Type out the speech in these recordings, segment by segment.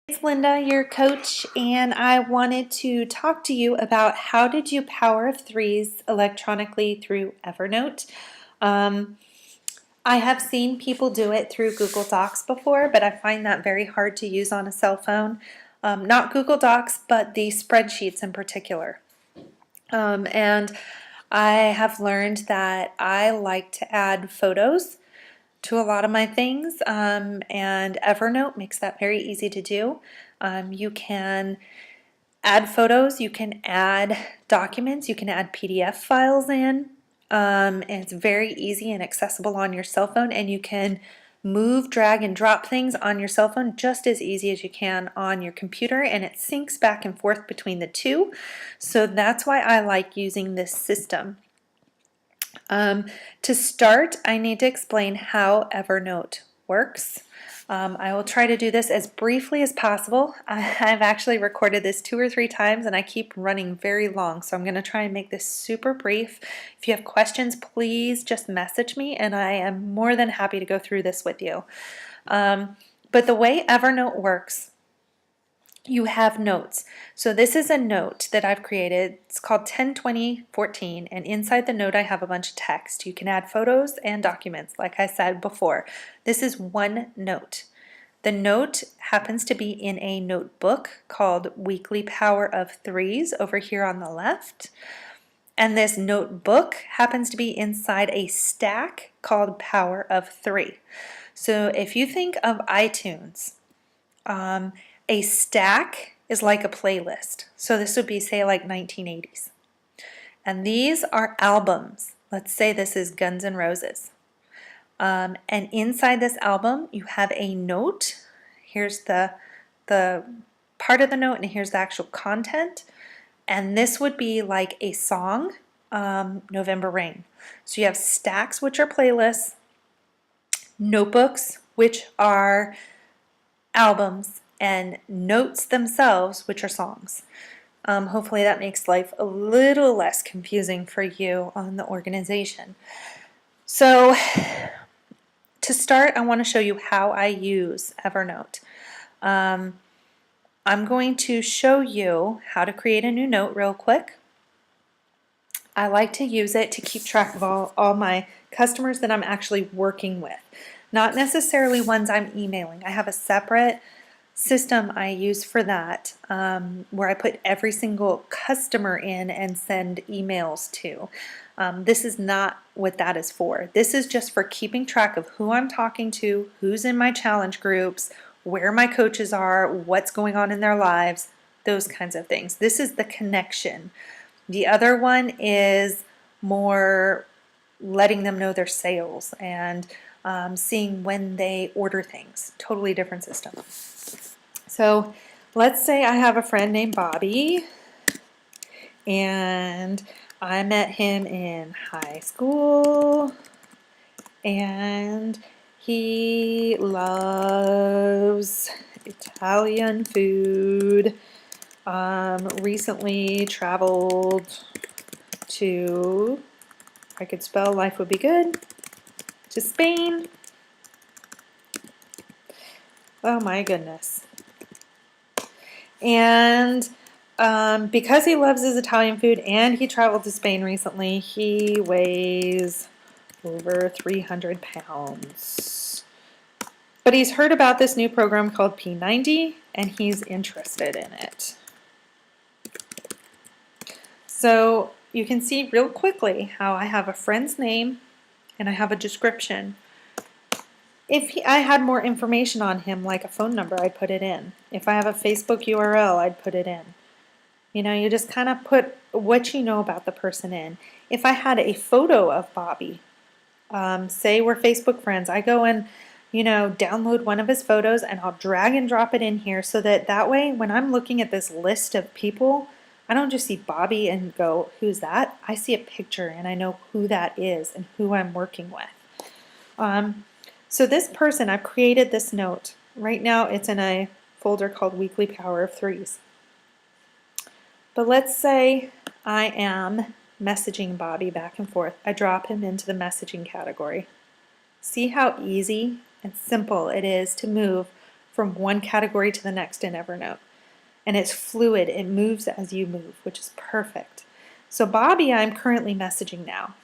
It's Linda, your coach, and I wanted to talk to you about how to do Power of Threes electronically through Evernote. Um, I have seen people do it through Google Docs before, but I find that very hard to use on a cell phone. Not Google Docs, but the spreadsheets in particular. And I have learned that I like to add photos to a lot of my things, and Evernote makes that very easy to do. You can add photos, you can add documents, you can add PDF files in, and it's very easy and accessible on your cell phone, and you can move, drag, and drop things on your cell phone just as easy as you can on your computer, and it syncs back and forth between the two. So that's why I like using this system. To start, I need to explain how Evernote works. I will try to do this as briefly as possible. I've actually recorded this 2 or 3 times and I keep running very long, so I'm going to try and make this super brief. If you have questions, please just message me and I am more than happy to go through this with you. But the way Evernote works, you have notes. So this is a note that I've created. It's called 10/20/14, and inside the note I have a bunch of text. You can add photos and documents, like I said before. This is one note. The note happens to be in a notebook called Weekly Power of Threes over here on the left. And this notebook happens to be inside a stack called Power of Three. So if you think of iTunes, a stack is like a playlist. So this would be, say, like 1980s. And these are albums. Let's say this is Guns N' Roses. And inside this album, you have a note. Here's the part of the note, and here's the actual content. And this would be like a song, November Rain. So you have stacks, which are playlists, notebooks, which are albums, and notes themselves, which are songs. Hopefully that makes life a little less confusing for you on the organization. So to start, I want to show you how I use Evernote. I'm going to show you how to create a new note real quick. I like to use it to keep track of all my customers that I'm actually working with, not necessarily ones I'm emailing. I have a separate system I use for that, where I put every single customer in and send emails to. This is not what that is for. This is just for keeping track of who I'm talking to, who's in my challenge groups, where my coaches are, what's going on in their lives, those kinds of things. This is the connection. The other one is more letting them know their sales and seeing when they order things. Totally different system. So let's say I have a friend named Bobby, and I met him in high school, and he loves Italian food. Recently traveled to, if I could spell, life would be good, to Spain. Oh my goodness. And because he loves his Italian food and he traveled to Spain recently, he weighs over 300 pounds. But he's heard about this new program called P90 and he's interested in it. So you can see real quickly how I have a friend's name and I have a description. If I had more information on him, like a phone number, I'd put it in. If I have a Facebook URL, I'd put it in. You know, you just kind of put what you know about the person in. If I had a photo of Bobby, say we're Facebook friends, I go and, you know, download one of his photos and I'll drag and drop it in here so that way when I'm looking at this list of people, I don't just see Bobby and go, who's that? I see a picture and I know who that is and who I'm working with. So this person, I've created this note. Right now it's in a folder called Weekly Power of Threes. But let's say I am messaging Bobby back and forth. I drop him into the messaging category. See how easy and simple it is to move from one category to the next in Evernote. And it's fluid, it moves as you move, which is perfect. So Bobby, I'm currently messaging now.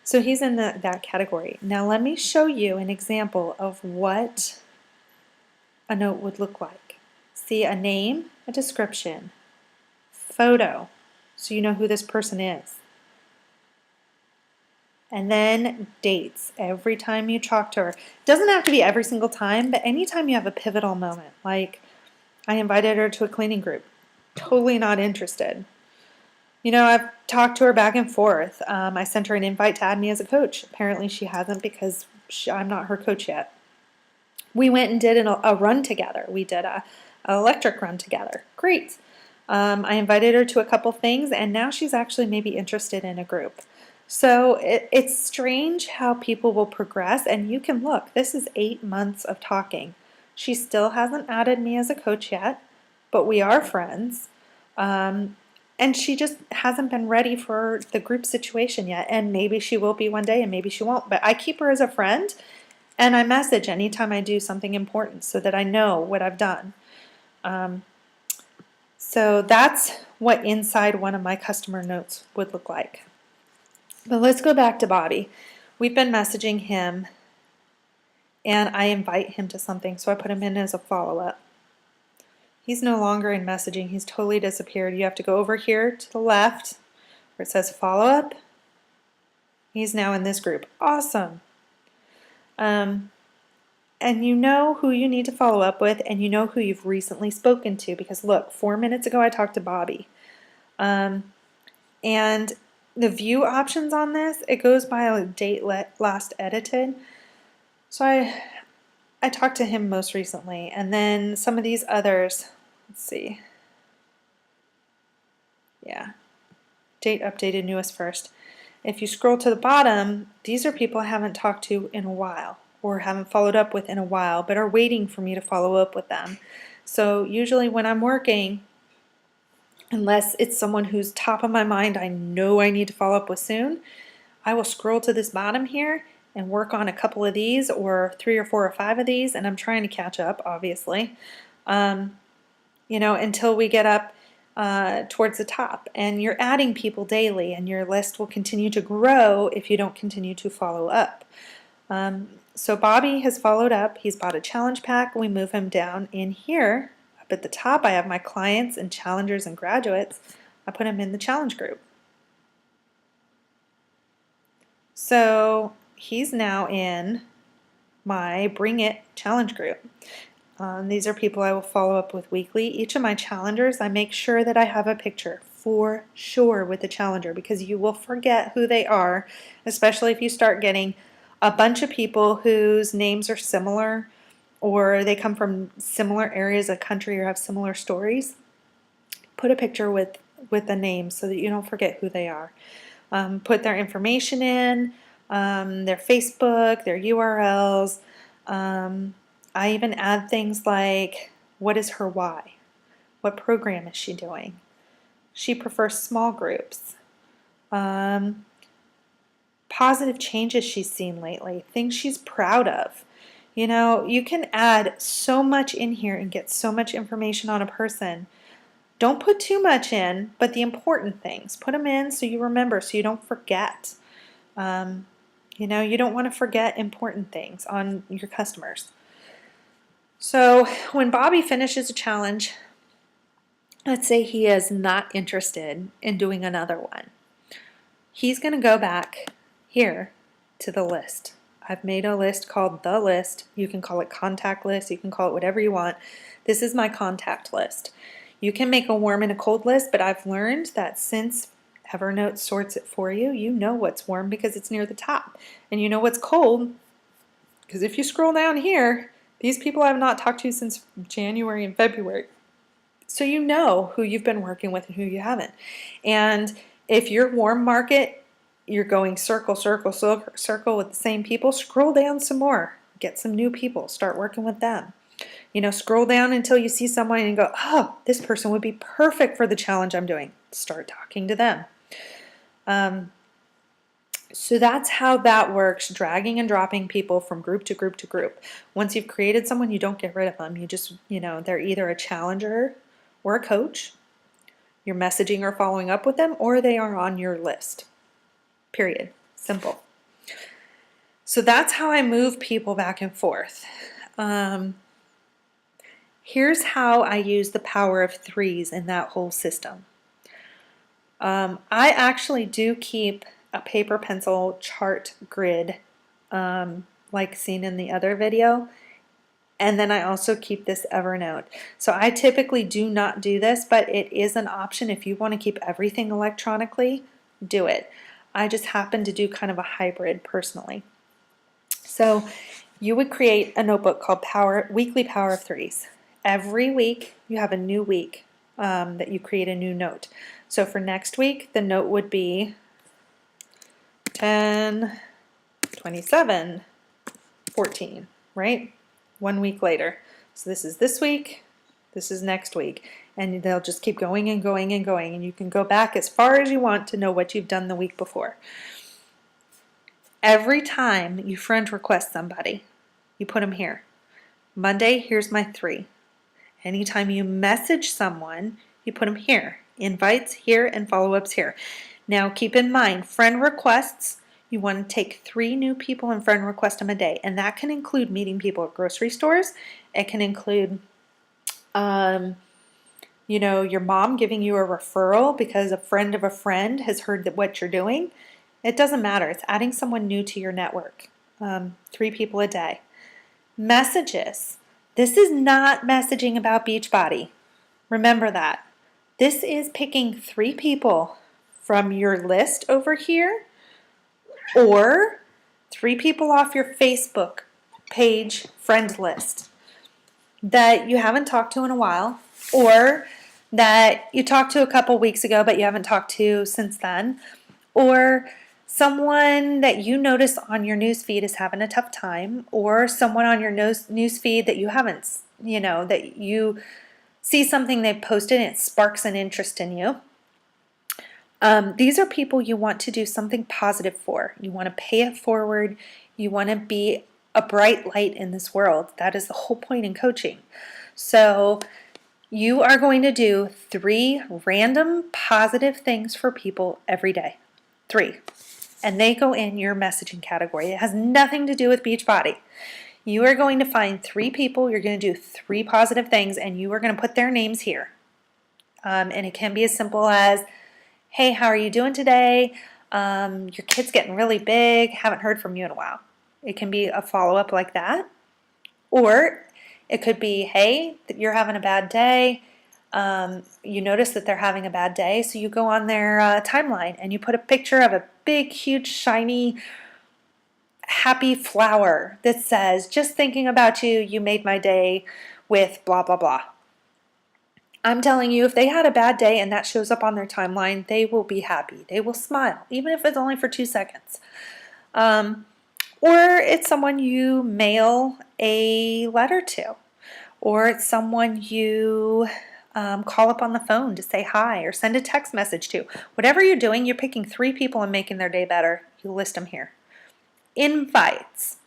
So he's in that category. Now let me show you an example of what a note would look like. See, a name, a description, photo, so you know who this person is. And then dates, every time you talk to her. It doesn't have to be every single time, but anytime you have a pivotal moment, like I invited her to a cleaning group, totally not interested. You know, I've talked to her back and forth. I sent her an invite to add me as a coach. Apparently she hasn't because I'm not her coach yet. We went and did a run together. We did an electric run together. Great. I invited her to a couple things, and now she's actually maybe interested in a group. So it's strange how people will progress, and you can look. This is 8 months of talking. She still hasn't added me as a coach yet, but we are friends. And she just hasn't been ready for the group situation yet, and maybe she will be one day, and maybe she won't. But I keep her as a friend, and I message anytime I do something important so that I know what I've done. So that's what inside one of my customer notes would look like. But let's go back to Bobby. We've been messaging him, and I invite him to something, so I put him in as a follow-up. He's no longer in messaging. He's totally disappeared. You have to go over here to the left where it says follow-up. He's now in this group. Awesome. And you know who you need to follow up with, and you know who you've recently spoken to, because look, 4 minutes ago I talked to Bobby. And the view options on this, it goes by a date last edited. So I talked to him most recently, and then some of these others, let's see. Yeah, date updated, newest first. If you scroll to the bottom, these are people I haven't talked to in a while, or haven't followed up with in a while, but are waiting for me to follow up with them. So usually when I'm working, unless it's someone who's top of my mind, I know I need to follow up with soon, I will scroll to this bottom here and work on a couple of these, or 3 or 4 or 5 of these, and I'm trying to catch up, obviously, you know, until we get up towards the top. And you're adding people daily, and your list will continue to grow if you don't continue to follow up. So Bobby has followed up. He's bought a challenge pack. We move him down in here. Up at the top, I have my clients and challengers and graduates. I put him in the challenge group. So he's now in my Bring It challenge group. These are people I will follow up with weekly. Each of my challengers, I make sure that I have a picture for sure with the challenger, because you will forget who they are, especially if you start getting a bunch of people whose names are similar, or they come from similar areas of the country or have similar stories. Put a picture with the name so that you don't forget who they are. Put their information in, their Facebook, their URLs. I even add things like, what is her why? What program is she doing? She prefers small groups. Positive changes she's seen lately, things she's proud of. You know, you can add so much in here and get so much information on a person. Don't put too much in, but the important things, put them in so you remember, so you don't forget. You know, you don't want to forget important things on your customers. So when Bobby finishes a challenge, let's say he is not interested in doing another one, he's going to go back here to the list. I've made a list called the list. You can call it contact list. You can call it whatever you want. This is my contact list. You can make a warm and a cold list, but I've learned that since Evernote sorts it for you, you know what's warm because it's near the top. And you know what's cold because if you scroll down here, these people I've not talked to since January and February. So you know who you've been working with and who you haven't. And if your warm market, you're going circle, circle, circle with the same people, scroll down some more. Get some new people. Start working with them. You know, scroll down until you see someone and go, oh, this person would be perfect for the challenge I'm doing. Start talking to them. So that's how that works, dragging and dropping people from group to group to group. Once you've created someone, you don't get rid of them. You just, they're either a challenger or a coach. You're messaging or following up with them, or they are on your list. Period. Simple. So that's how I move people back and forth. Here's how I use the power of threes in that whole system. I actually do keep a paper pencil chart grid like seen in the other video, and then I also keep this Evernote. So I typically do not do this, but it is an option. If you want to keep everything electronically, do it. I just happen to do kind of a hybrid personally. So you would create a notebook called Weekly Power of Threes. Every week you have a new week that you create a new note. So for next week, the note would be 10/27/14, right? 1 week later. So this is this week, this is next week. And they'll just keep going and going and going. And you can go back as far as you want to know what you've done the week before. Every time you friend request somebody, you put them here. Monday, here's my 3. Anytime you message someone, you put them here. Invites here and follow-ups here. Now keep in mind, friend requests, you want to take 3 new people and friend request them a day. And that can include meeting people at grocery stores. It can include, your mom giving you a referral because a friend of a friend has heard that what you're doing. It doesn't matter. It's adding someone new to your network. 3 people a day. Messages. This is not messaging about Beachbody. Remember that. This is picking 3 people from your list over here, or 3 people off your Facebook page friend list that you haven't talked to in a while, or that you talked to a couple weeks ago but you haven't talked to since then, or someone that you notice on your news feed is having a tough time, or someone on your news feed that you haven't, that you see something they've posted and it sparks an interest in you. These are people you want to do something positive for. You want to pay it forward. You want to be a bright light in this world. That is the whole point in coaching. So you are going to do 3 random positive things for people every day. 3. And they go in your messaging category. It has nothing to do with Beachbody. You are going to find 3 people. You're going to do 3 positive things, and you are going to put their names here. And it can be as simple as, hey, how are you doing today? Your kid's getting really big. Haven't heard from you in a while. It can be a follow-up like that. Or it could be, hey, you're having a bad day. You notice that they're having a bad day, so you go on their timeline and you put a picture of a big, huge, shiny, happy flower that says, just thinking about you, you made my day with blah, blah, blah. I'm telling you, if they had a bad day and that shows up on their timeline, they will be happy. They will smile, even if it's only for 2 seconds. Or it's someone you mail a letter to, or it's someone you call up on the phone to say hi, or send a text message to. Whatever you're doing, you're picking 3 people and making their day better. You list them here. Invites.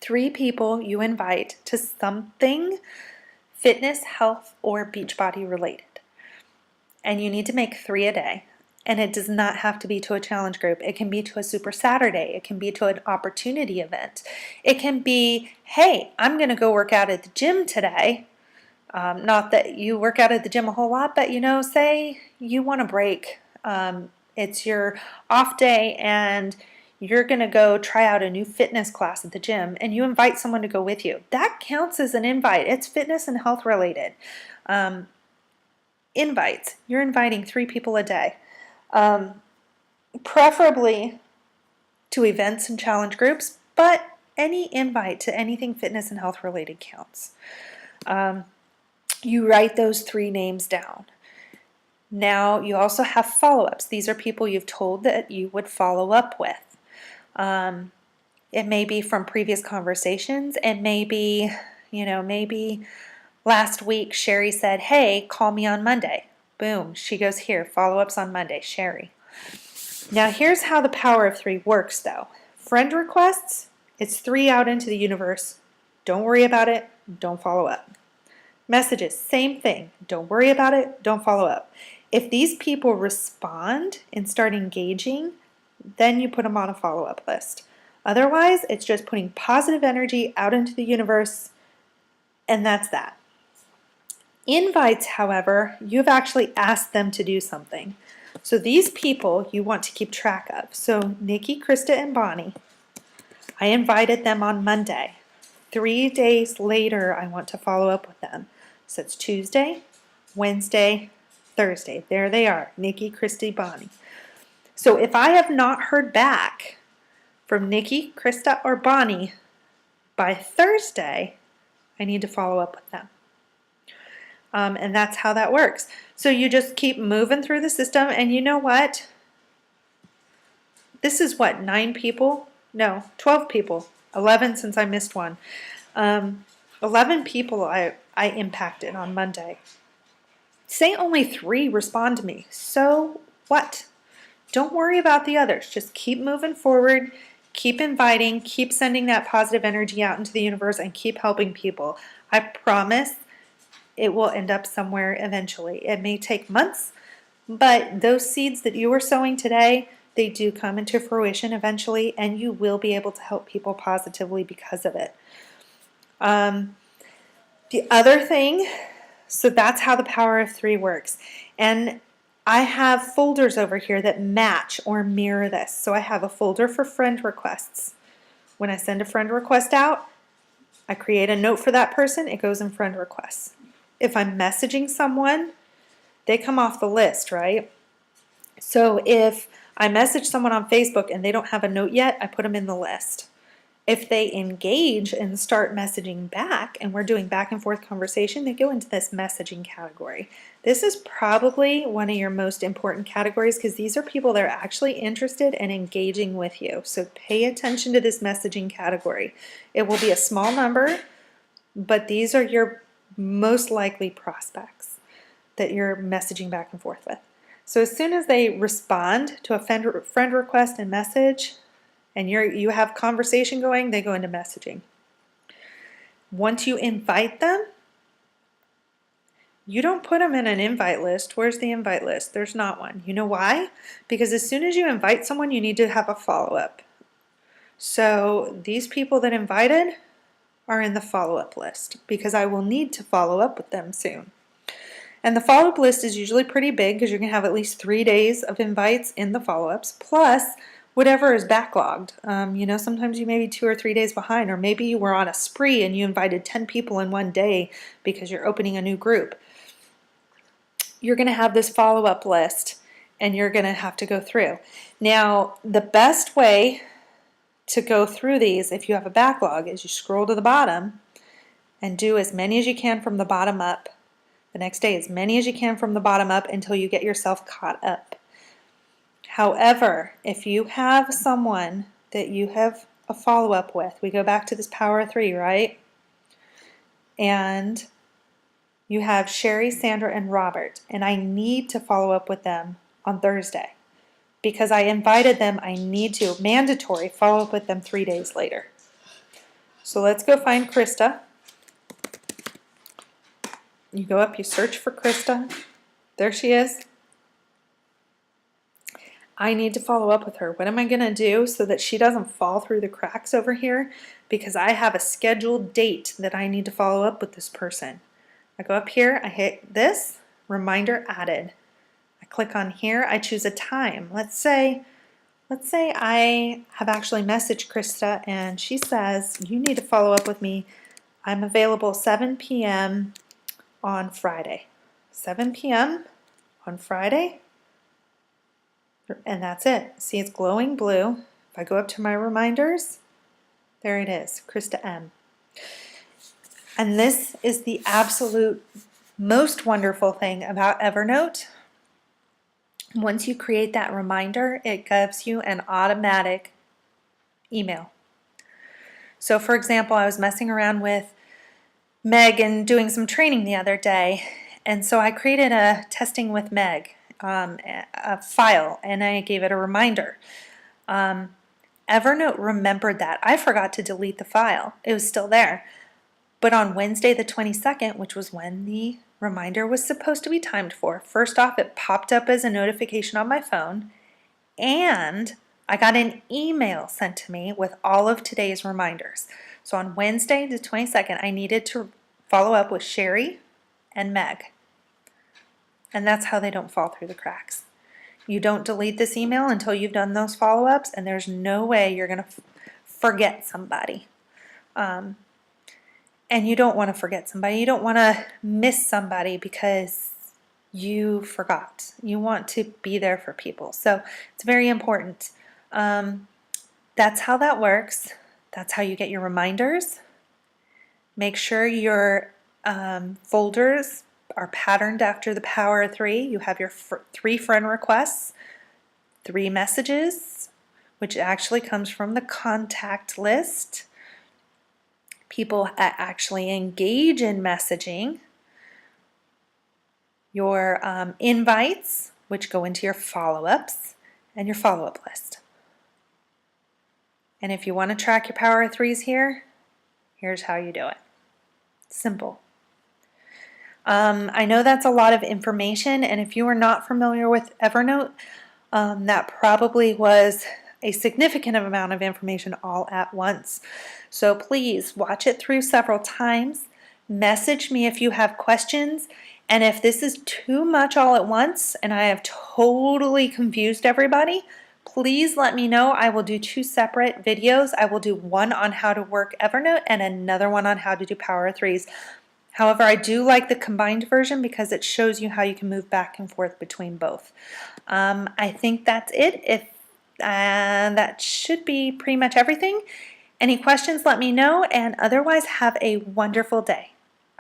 3 people you invite to something fitness, health, or Beachbody related. And you need to make 3 a day. And it does not have to be to a challenge group. It can be to a Super Saturday. It can be to an opportunity event. It can be, hey, I'm going to go work out at the gym today. Not that you work out at the gym a whole lot, but say you want a break. It's your off day and you're going to go try out a new fitness class at the gym, and you invite someone to go with you. That counts as an invite. It's fitness and health related. Invites. You're inviting 3 people a day. Preferably to events and challenge groups, but any invite to anything fitness and health related counts. You write those 3 names down. Now you also have follow-ups. These are people you've told that you would follow up with. It may be from previous conversations. It may be, maybe last week Sherry said, hey, call me on Monday. Boom, she goes here, follow-ups on Monday, Sherry. Now here's how the power of 3 works though. Friend requests, it's 3 out into the universe. Don't worry about it, don't follow up. Messages, same thing. Don't worry about it, don't follow up. If these people respond and start engaging, then you put them on a follow-up list. Otherwise, it's just putting positive energy out into the universe, and that's that. Invites, however, you've actually asked them to do something. So these people you want to keep track of. So Nikki, Krista, and Bonnie, I invited them on Monday. 3 days later, I want to follow up with them. So it's Tuesday, Wednesday, Thursday. There they are, Nikki, Krista, Bonnie. So if I have not heard back from Nikki, Krista, or Bonnie by Thursday, I need to follow up with them. And that's how that works. So you just keep moving through the system, and you know what? This is what, 9 people? No, 12 people. 11 since I missed one. 11 people I impacted on Monday. Say only 3 respond to me. So what? Don't worry about the others. Just keep moving forward, keep inviting, keep sending that positive energy out into the universe, and keep helping people. I promise it will end up somewhere eventually. It may take months, but those seeds that you are sowing today, they do come into fruition eventually, and you will be able to help people positively because of it. The other thing, so that's how the power of 3 works. And I have folders over here that match or mirror this. So I have a folder for friend requests. When I send a friend request out, I create a note for that person, it goes in friend requests. If I'm messaging someone, they come off the list, right? So if I message someone on Facebook and they don't have a note yet, I put them in the list. If they engage and start messaging back and we're doing back and forth conversation, they go into this messaging category. This is probably one of your most important categories because these are people that are actually interested in engaging with you. So pay attention to this messaging category. It will be a small number, but these are your most likely prospects that you're messaging back and forth with. So as soon as they respond to a friend request and message, and you have conversation going, they go into messaging. Once you invite them, you don't put them in an invite list. Where's the invite list? There's not one. You know why? Because as soon as you invite someone, you need to have a follow-up. So these people that invited are in the follow-up list because I will need to follow up with them soon. And the follow-up list is usually pretty big because you're going to have at least 3 days of invites in the follow-ups, plus whatever is backlogged. Sometimes you may be 2 or 3 days behind, or maybe you were on a spree and you invited 10 people in one day because you're opening a new group. You're going to have this follow-up list and you're going to have to go through. Now, the best way to go through these, if you have a backlog, is you scroll to the bottom and do as many as you can from the bottom up. The next day, as many as you can from the bottom up until you get yourself caught up. However, if you have someone that you have a follow-up with, we go back to this power of 3, right? And you have Sherry, Sandra, and Robert, and I need to follow up with them on Thursday. Because I invited them, I need to, mandatory, follow up with them 3 days later. So let's go find Krista. You go up, you search for Krista. There she is. I need to follow up with her. What am I going to do so that she doesn't fall through the cracks over here? Because I have a scheduled date that I need to follow up with this person. I go up here, I hit this, reminder added. I click on here, I choose a time. Let's say I have actually messaged Krista and she says, you need to follow up with me. I'm available 7 p.m. on Friday. 7 p.m. on Friday. And that's it. See, it's glowing blue. If I go up to my reminders, there it is, Krista M. And this is the absolute most wonderful thing about Evernote. Once you create that reminder, it gives you an automatic email. So for example, I was messing around with Meg and doing some training the other day. And so I created a testing with Meg. a file and I gave it a reminder. Evernote remembered that. I forgot to delete the file. It was still there. But on Wednesday the 22nd, which was when the reminder was supposed to be timed for, first off, it popped up as a notification on my phone, and I got an email sent to me with all of today's reminders. So on Wednesday the 22nd, I needed to follow up with Sherry and Meg. And that's how they don't fall through the cracks. You don't delete this email until you've done those follow-ups, and there's no way you're going to forget somebody. And you don't want to forget somebody. You don't want to miss somebody because you forgot. You want to be there for people. So it's very important. That's how that works. That's how you get your reminders. Make sure your folders are patterned after the power of 3. You have your 3 friend requests, 3 messages, which actually comes from the contact list. People actually engage in messaging. Your invites, which go into your follow-ups, and your follow-up list. And if you want to track your power of 3s here, here's how you do it. Simple. I know that's a lot of information, and if you are not familiar with Evernote, that probably was a significant amount of information all at once. So please watch it through several times. Message me if you have questions, and if this is too much all at once and I have totally confused everybody, please let me know. I will do 2 separate videos. I will do one on how to work Evernote and another one on how to do Power of 3s. However, I do like the combined version because it shows you how you can move back and forth between both. I think that's it. That should be pretty much everything. Any questions, let me know, and otherwise have a wonderful day.